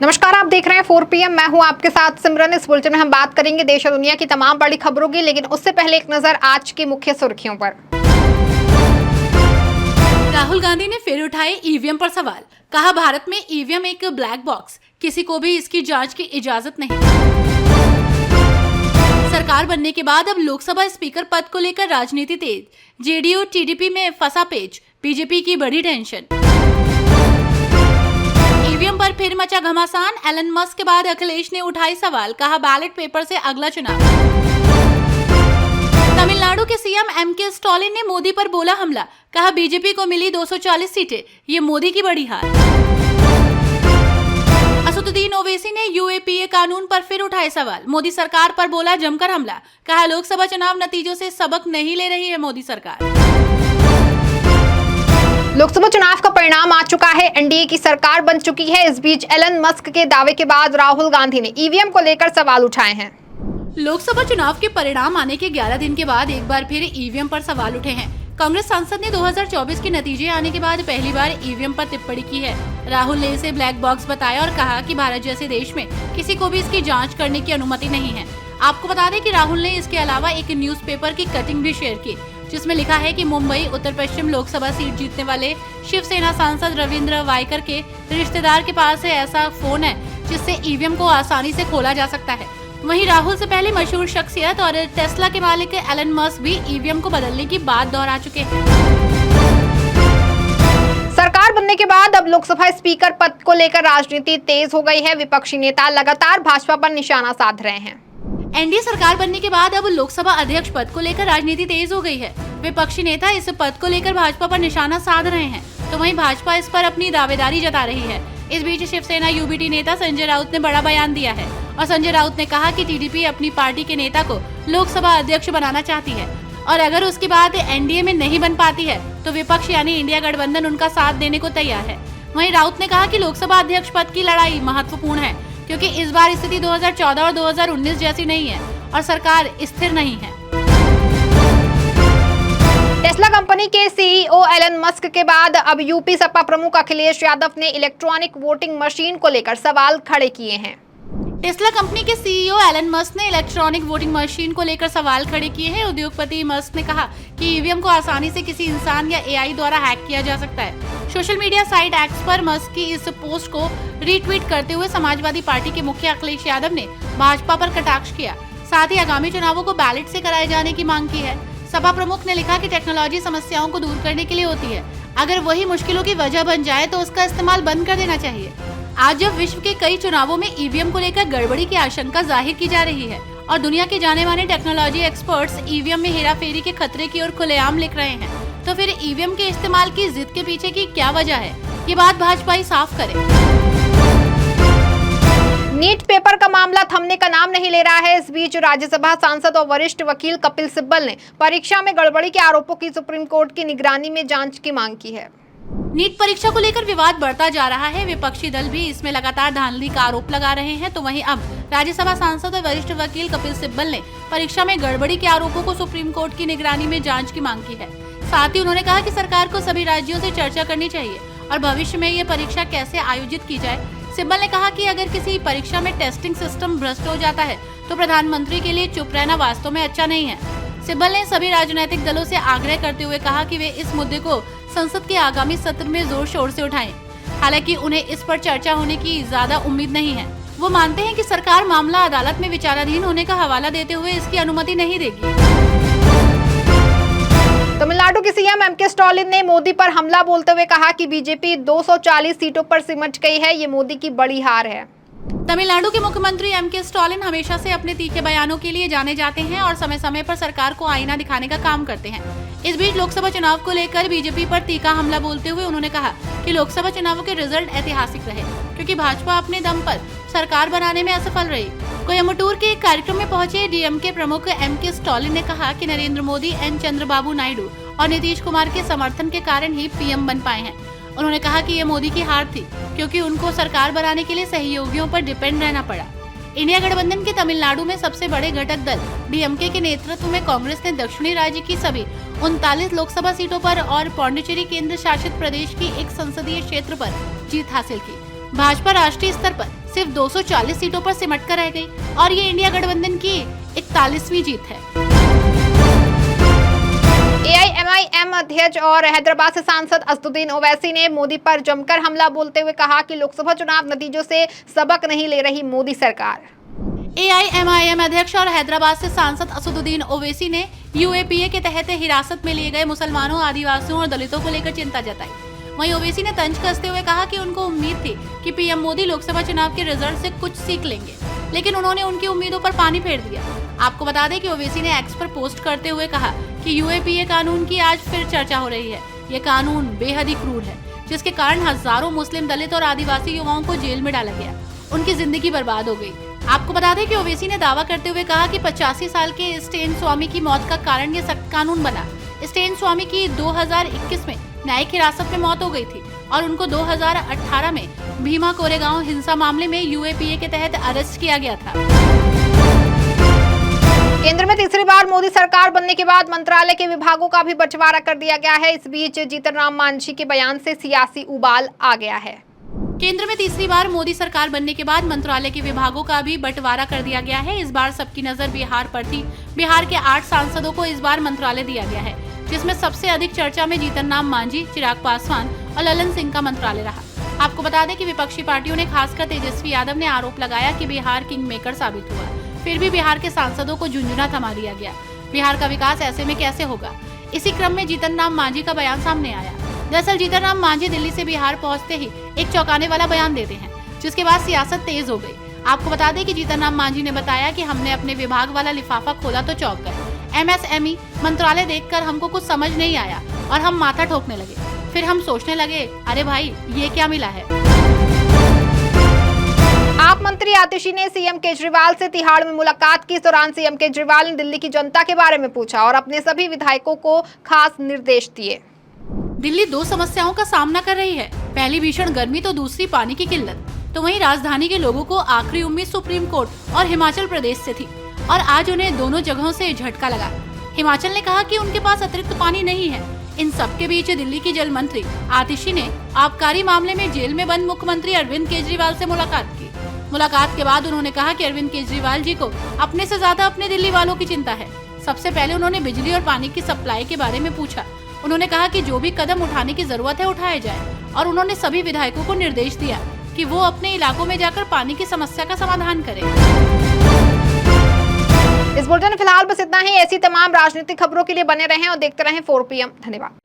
नमस्कार, आप देख रहे हैं 4 PM। मैं हूं आपके साथ सिमरन। इस बुलेटिन में हम बात करेंगे देश और दुनिया की तमाम बड़ी खबरों की, लेकिन उससे पहले एक नजर आज की मुख्य सुर्खियों पर। राहुल गांधी ने फिर उठाए ईवीएम पर सवाल। कहा, भारत में ईवीएम एक ब्लैक बॉक्स, किसी को भी इसकी जांच की इजाजत नहीं। सरकार बनने के बाद अब लोकसभा स्पीकर पद को लेकर राजनीति तेज। जेडीयू टीडीपी में फंसा पेच, बीजेपी की बड़ी टेंशन। ईवीएम पर फिर मचा घमासान। एलन मस्क के बाद अखिलेश ने उठाई सवाल। कहा, बैलेट पेपर से अगला चुनाव। तमिलनाडु के सीएम एमके स्टालिन ने मोदी पर बोला हमला। कहा, बीजेपी को मिली 240 सीटें, ये मोदी की बड़ी हार। असदुद्दीन ओवैसी ने यूएपीए कानून पर फिर उठाए सवाल। मोदी सरकार पर बोला जमकर हमला। कहा, लोकसभा चुनाव नतीजों से सबक नहीं ले रही है मोदी सरकार। लोकसभा चुनाव का परिणाम आ चुका है, एनडीए की सरकार बन चुकी है। इस बीच एलन मस्क के दावे के बाद राहुल गांधी ने ईवीएम को लेकर सवाल उठाए हैं। लोकसभा चुनाव के परिणाम आने के 11 दिन के बाद एक बार फिर ईवीएम पर सवाल उठे हैं। कांग्रेस सांसद ने 2024 के नतीजे आने के बाद पहली बार ईवीएम पर टिप्पणी की है। राहुल ने इसे ब्लैक बॉक्स बताया और कहा कि भारत जैसे देश में किसी को भी इसकी जांच करने की अनुमति नहीं है। आपको बता दें कि राहुल ने इसके अलावा एक न्यूज़पेपर की कटिंग भी शेयर की, जिसमें लिखा है कि मुंबई उत्तर पश्चिम लोकसभा सीट जीतने वाले शिवसेना सांसद रविंद्र वायकर के रिश्तेदार के पास ऐसा फोन है जिससे ईवीएम को आसानी से खोला जा सकता है। वहीं राहुल से पहले मशहूर शख्सियत और टेस्ला के मालिक एलन मस्क भी ईवीएम को बदलने की बात दोहरा चुके हैं। सरकार बनने के बाद अब लोकसभा स्पीकर पद को लेकर राजनीति तेज हो गई है। विपक्षी नेता लगातार भाजपा पर निशाना साध रहे हैं। एनडीए सरकार बनने के बाद अब लोकसभा अध्यक्ष पद को लेकर राजनीति तेज हो गई है। विपक्षी नेता इस पद को लेकर भाजपा पर निशाना साध रहे हैं, तो वहीं भाजपा इस पर अपनी दावेदारी जता रही है। इस बीच शिवसेना यूबीटी नेता संजय राउत ने बड़ा बयान दिया है और संजय राउत ने कहा कि टीडीपी अपनी पार्टी के नेता को लोकसभा अध्यक्ष बनाना चाहती है और अगर उसकी बात एनडीए में नहीं बन पाती है तो विपक्ष यानी इंडिया गठबंधन उनका साथ देने को तैयार है। वहीं राउत ने कहा कि लोकसभा अध्यक्ष पद की लड़ाई महत्वपूर्ण है, क्योंकि इस बार स्थिति 2014 और 2019 जैसी नहीं है और सरकार स्थिर नहीं है। टेस्ला कंपनी के सीईओ एलन मस्क के बाद अब यूपी सपा प्रमुख अखिलेश यादव ने इलेक्ट्रॉनिक वोटिंग मशीन को लेकर सवाल खड़े किए हैं। टेस्ला कंपनी के सीईओ एलन मस्क ने इलेक्ट्रॉनिक वोटिंग मशीन को लेकर सवाल खड़े किए हैं। उद्योगपति मस्क ने कहा कि ईवीएम को आसानी से किसी इंसान या एआई द्वारा हैक किया जा सकता है। सोशल मीडिया साइट एक्स पर मस्क की इस पोस्ट को रीट्वीट करते हुए समाजवादी पार्टी के मुखिया अखिलेश यादव ने भाजपा पर कटाक्ष किया, साथ ही आगामी चुनावों को बैलेट से कराए जाने की मांग की है। सपा प्रमुख ने लिखा कि टेक्नोलॉजी समस्याओं को दूर करने के लिए होती है, अगर वही मुश्किलों की वजह बन जाए तो उसका इस्तेमाल बंद कर देना चाहिए। आज जब विश्व के कई चुनावों में ईवीएम को लेकर गड़बड़ी की आशंका जाहिर की जा रही है और दुनिया के जाने माने टेक्नोलॉजी एक्सपर्ट्स ईवीएम में हेराफेरी के खतरे की ओर खुलेआम लिख रहे हैं, तो फिर ईवीएम के इस्तेमाल की जिद के पीछे की क्या वजह है, ये बात भाजपा ही साफ करे। नीट पेपर का मामला थमने का नाम नहीं ले रहा है। इस बीच राज्यसभा सांसद और वरिष्ठ वकील कपिल सिब्बल ने परीक्षा में गड़बड़ी के आरोपों की सुप्रीम कोर्ट की निगरानी में जांच की मांग की है। नीट परीक्षा को लेकर विवाद बढ़ता जा रहा है। विपक्षी दल भी इसमें लगातार धांधली का आरोप लगा रहे हैं, तो वहीं अब राज्यसभा सांसद और वरिष्ठ वकील कपिल सिब्बल ने परीक्षा में गड़बड़ी के आरोपों को सुप्रीम कोर्ट की निगरानी में जांच की मांग की है। साथ ही उन्होंने कहा कि सरकार को सभी राज्यों से चर्चा करनी चाहिए और भविष्य में ये परीक्षा कैसे आयोजित की जाए। सिब्बल ने कहा कि अगर किसी परीक्षा में टेस्टिंग सिस्टम भ्रष्ट हो जाता है तो प्रधानमंत्री के लिए चुप रहना वास्तव में अच्छा नहीं है। सिब्बल ने सभी राजनीतिक दलों से आग्रह करते हुए कहा कि वे इस मुद्दे को संसद के आगामी सत्र में जोर शोर से उठाएं। हालांकि उन्हें इस पर चर्चा होने की ज्यादा उम्मीद नहीं है। वो मानते हैं कि सरकार मामला अदालत में विचाराधीन होने का हवाला देते हुए इसकी अनुमति नहीं देगी। तमिलनाडु के सीएम एमके स्टालिन ने मोदी पर हमला बोलते हुए कहा कि बीजेपी 240 सीटों पर सिमट गई है, ये मोदी की बड़ी हार है। तमिलनाडु के मुख्यमंत्री एमके स्टालिन हमेशा से अपने तीखे बयानों के लिए जाने जाते हैं और समय समय पर सरकार को आईना दिखाने का काम करते हैं। इस बीच लोकसभा चुनाव को लेकर बीजेपी पर तीखा हमला बोलते हुए उन्होंने कहा कि लोकसभा चुनावों के रिजल्ट ऐतिहासिक रहे, क्योंकि भाजपा अपने दम पर सरकार बनाने में असफल रही। कोयम्बटूर के एक कार्यक्रम में पहुंचे डीएमके प्रमुख एमके स्टालिन ने कहा कि नरेंद्र मोदी, एन चंद्रबाबू नायडू और नीतीश कुमार के समर्थन के कारण ही पीएम बन पाए हैं। उन्होंने कहा कि ये मोदी की हार थी, क्योंकि उनको सरकार बनाने के लिए सहयोगियों पर डिपेंड रहना पड़ा। इंडिया गठबंधन के तमिलनाडु में सबसे बड़े घटक दल डीएमके के नेतृत्व में कांग्रेस ने दक्षिणी राज्य की सभी 39 लोकसभा सीटों पर और पौंडीचेरी केंद्र शासित प्रदेश की एक संसदीय क्षेत्र पर जीत हासिल की। भाजपा राष्ट्रीय स्तर पर सिर्फ 240 सीटों पर सिमट कर रह गई और ये इंडिया गठबंधन की 41वीं जीत है। AIMIM अध्यक्ष और हैदराबाद से सांसद असदुद्दीन ओवैसी ने मोदी पर जमकर हमला बोलते हुए कहा कि लोकसभा चुनाव नतीजों से सबक नहीं ले रही मोदी सरकार। AIMIM अध्यक्ष और हैदराबाद से सांसद असदुद्दीन ओवैसी ने UAPA के तहत हिरासत में लिए गए मुसलमानों, आदिवासियों और दलितों को लेकर चिंता जताई। वहीं ओवैसी ने तंज कसते हुए कहा कि उनको उम्मीद थी कि पीएम मोदी लोकसभा चुनाव के रिजल्ट से कुछ सीख लेंगे, लेकिन उन्होंने उनकी उम्मीदों पर पानी फेर दिया। आपको बता दें कि ओवैसी ने एक्स पर पोस्ट करते हुए कहा कि UAPA कानून की आज फिर चर्चा हो रही है। ये कानून बेहद ही क्रूर है, जिसके कारण हजारों मुस्लिम, दलित और आदिवासी युवाओं को जेल में डाला गया, उनकी जिंदगी बर्बाद हो गई। आपको बता दें कि ओवैसी ने दावा करते हुए कहा कि 85 साल के स्टेन स्वामी की मौत का कारण ये सख्त कानून बना। स्टेन स्वामी की 2021 में न्यायिक हिरासत में मौत हो गई थी और उनको 2018 में भीमा कोरेगांव हिंसा मामले में UAPA के तहत अरेस्ट किया गया था। केंद्र में तीसरी बार मोदी सरकार बनने के बाद मंत्रालय के विभागों का भी बंटवारा कर दिया गया है। इस बीच जीतन राम मांझी के बयान से सियासी उबाल आ गया है। केंद्र में तीसरी बार मोदी सरकार बनने के बाद मंत्रालय के विभागों का भी बंटवारा कर दिया गया है। इस बार सबकी नजर बिहार पर थी। बिहार के 8 सांसदों को इस बार मंत्रालय दिया गया है, जिसमें सबसे अधिक चर्चा में जीतन राम मांझी, चिराग पासवान और ललन सिंह का मंत्रालय रहा। आपको बता दें कि विपक्षी पार्टियों ने खासकर तेजस्वी यादव ने आरोप लगाया कि बिहार किंग मेकर साबित हुआ। फिर भी बिहार के सांसदों को झुंझुना थमा दिया गया। बिहार का विकास ऐसे में कैसे होगा? इसी क्रम में जीतन राम मांझी का बयान सामने आया। दरअसल जीतन राम मांझी दिल्ली से बिहार पहुंचते ही एक चौंकाने वाला बयान देते हैं, जिसके बाद सियासत तेज हो गई। आपको बता दें कि जीतन राम मांझी ने बताया कि हमने अपने विभाग वाला लिफाफा खोला तो चौंक गए। MSME मंत्रालय देखकर हमको कुछ समझ नहीं आया और हम माथा ठोकने लगे। फिर हम सोचने लगे, अरे भाई ये क्या मिला है। आप मंत्री आतिशी ने सीएम केजरीवाल से तिहाड़ में मुलाकात की। इस दौरान सीएम केजरीवाल ने दिल्ली की जनता के बारे में पूछा और अपने सभी विधायकों को खास निर्देश दिए। दिल्ली 2 समस्याओं का सामना कर रही है, पहली भीषण गर्मी तो दूसरी पानी की किल्लत। तो वहीं राजधानी के लोगों को आखिरी उम्मीद सुप्रीम कोर्ट और हिमाचल प्रदेश से थी और आज उन्हें दोनों जगहों से झटका लगा। हिमाचल ने कहा कि उनके पास अतिरिक्त पानी नहीं है। इन सबके बीच दिल्ली की जल मंत्री आतिशी ने आबकारी मामले में जेल में बंद मुख्यमंत्री अरविंद केजरीवाल से मुलाकात की। मुलाकात के बाद उन्होंने कहा कि अरविंद केजरीवाल जी को अपने से ज्यादा अपने दिल्ली वालों की चिंता है। सबसे पहले उन्होंने बिजली और पानी की सप्लाई के बारे में पूछा। उन्होंने कहा कि जो भी कदम उठाने की जरूरत है उठाए जाए और उन्होंने सभी विधायकों को निर्देश दिया कि वो अपने इलाकों में जाकर पानी की समस्या का समाधान करें। इस बुलेटिन में फिलहाल बस इतना ही। ऐसी तमाम राजनीतिक खबरों के लिए बने रहें और देखते रहें 4 PM। धन्यवाद।